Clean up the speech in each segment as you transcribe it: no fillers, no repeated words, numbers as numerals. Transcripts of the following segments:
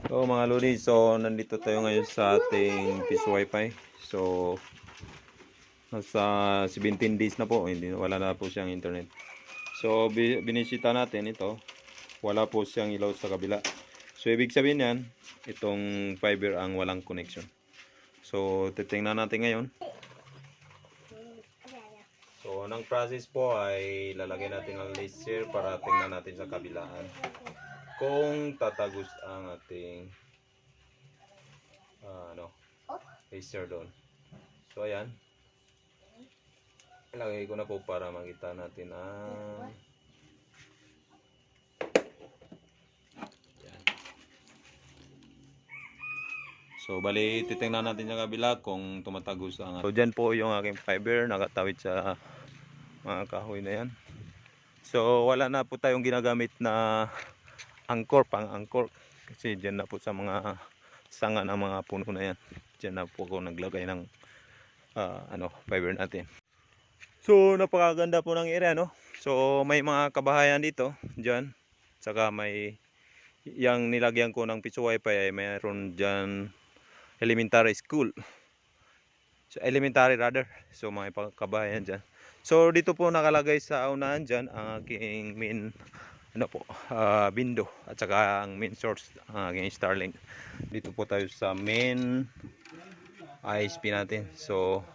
So mga lodi, so nandito tayo ngayon sa ating Peace Wi-Fi. So nasa 17 days na po, hindi wala na po siyang internet. So binisita natin ito, wala po siyang ilaw sa kabila. So ibig sabihin yan, itong fiber ang walang connection. So titingnan natin ngayon. So ang process po ay lalagay natin ang laser para tingnan natin sa kabilaan kung tatagos ang ating laser doon. So ayan, ilagay ko na po para makita natin ang ayan. So bali titingnan natin sa kabila kung tumatagos ang so dyan po yung aking fiber nakatawid sa mga kahoy na yan. So wala na po tayong ginagamit na angkor, pang angkor, kasi dyan na po sa mga sanga ng mga puno na yan, dyan na po ako naglagay ng fiber natin. So napakaganda po ng area, no? So may mga kabahayan dito dyan, saka may yang nilagyan ko ng piso wifi ay mayroon dyan elementary school, so elementary rather. So mga kabahayan dyan. So dito po nakalagay sa unahan dyan ang aking main window at saka ang main source ang aking Starlink. Dito po tayo sa main ISP natin. So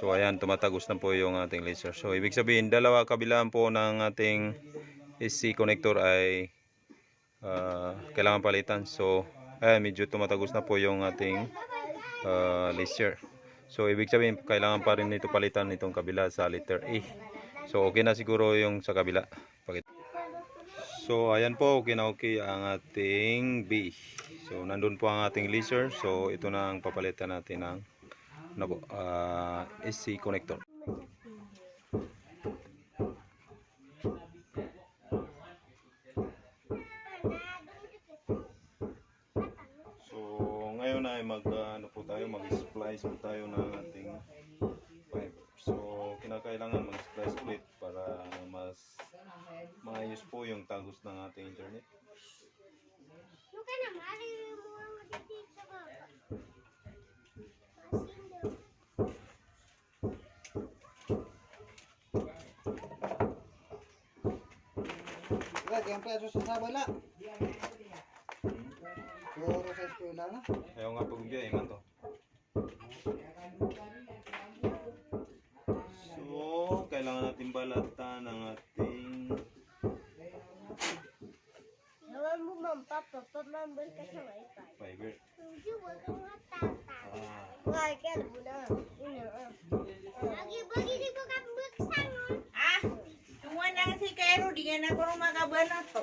ayan, tumatagos na po yung ating laser. So ibig sabihin dalawa kabilaan po ng ating SC connector ay kailangan palitan. So ayan, medyo tumatagos na po yung ating laser. So ibig sabihin kailangan pa rin ito palitan itong kabila sa letter A. So okay na siguro yung sa kabila. So ayan po, okay na okay ang ating B. So nandun po ang ating laser. So ito na ang papalitan natin ng SC connector. So ngayon ay mag-splice po tayo ng ating fiber. So kinakailangan mag-splice ulit para mas maayos po yung tagos ng ating internet. Yang preso sa sabala. Puro sa eskwela na. Ayaw nga pag-ubiya, iman to. So, kailangan natin balatan ng ating Naman mo mampapa, pamambal ka sa wifi. fiber. Hindi, wag kang matata. Wag ka na. Lagi-bagi di ko kabuksan. Tungwan lang si Cairo, di nga na ko makabanat to.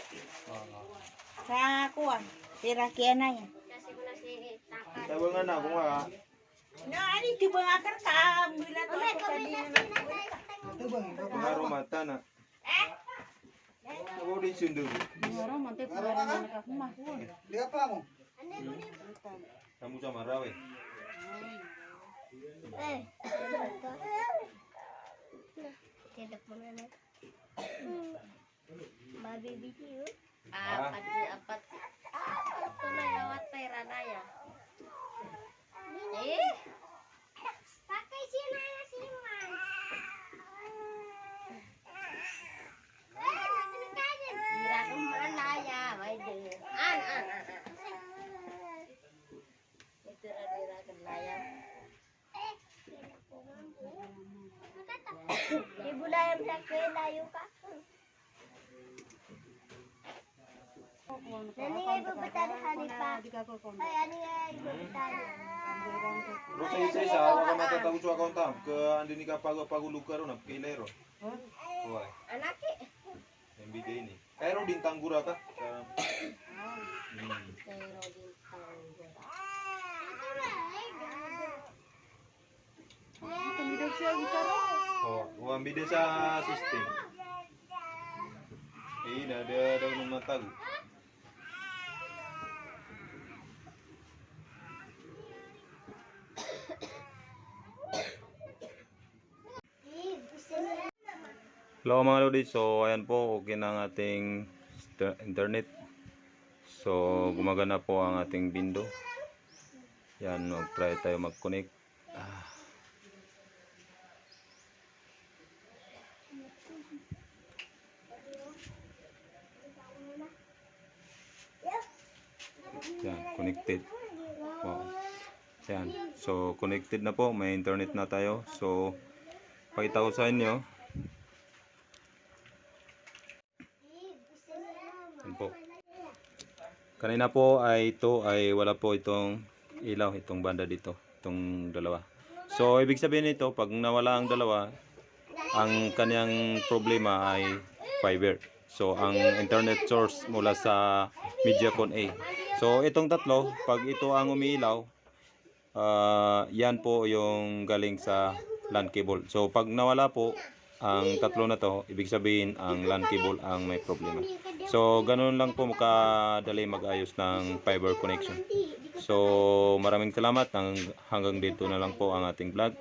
Sa kuwan, tirakyan na yan. Kasi ko na si Takan. Tawag nga na, kung nga. No, ani, di ba nga kan ka, mula to ako sa di na Ito bang ikaw? Kung nga mata na. Ako din sundu. Ngoro, mantay pa rin na nakakumah. Di ka pa mo. Kamu sa maraw eh. Tidak mo na. Mabibitiyo. Apat. Ito na lawat pera na ya. Pakai sila na si Man. Mira kung malaya. Ito na dira kang laya. Ibulayam sa layo ka. Nani nga ibabitari hari pa. Ay, ani nga ibabitari. Bro, sa isa, ako ka matatagos sa akong tam. Ke andi ni kapag-pagulog ka ron, napakailero. Huwag. Anaki. Yang bigay ni. Kaya ron din tanggura ka. Oh, ambil dia sa system. Dah ada nomor tahu. Hello mga lodi, so ayan po, okay na ang ating internet. So, gumagana po ang ating window. Yan, mag-try tayo mag-connect. Yan, connected. Wow. Yan. So, connected na po. May internet na tayo. So, pakita ko sa inyo. Yan po. Kanina po ay ito ay wala po itong ilaw, itong banda dito, itong dalawa. So, ibig sabihin nito, pag nawala ang dalawa, ang kanyang problema ay fiber. So, ang internet source mula sa Mediacom A. So, itong tatlo, pag ito ang umiilaw, yan po yung galing sa LAN cable. So, pag nawala po ang tatlo na to, ibig sabihin ang LAN cable ang may problema. So, ganun lang po makadali mag-ayos ng fiber connection. So, maraming salamat. Hanggang dito na lang po ang ating vlog.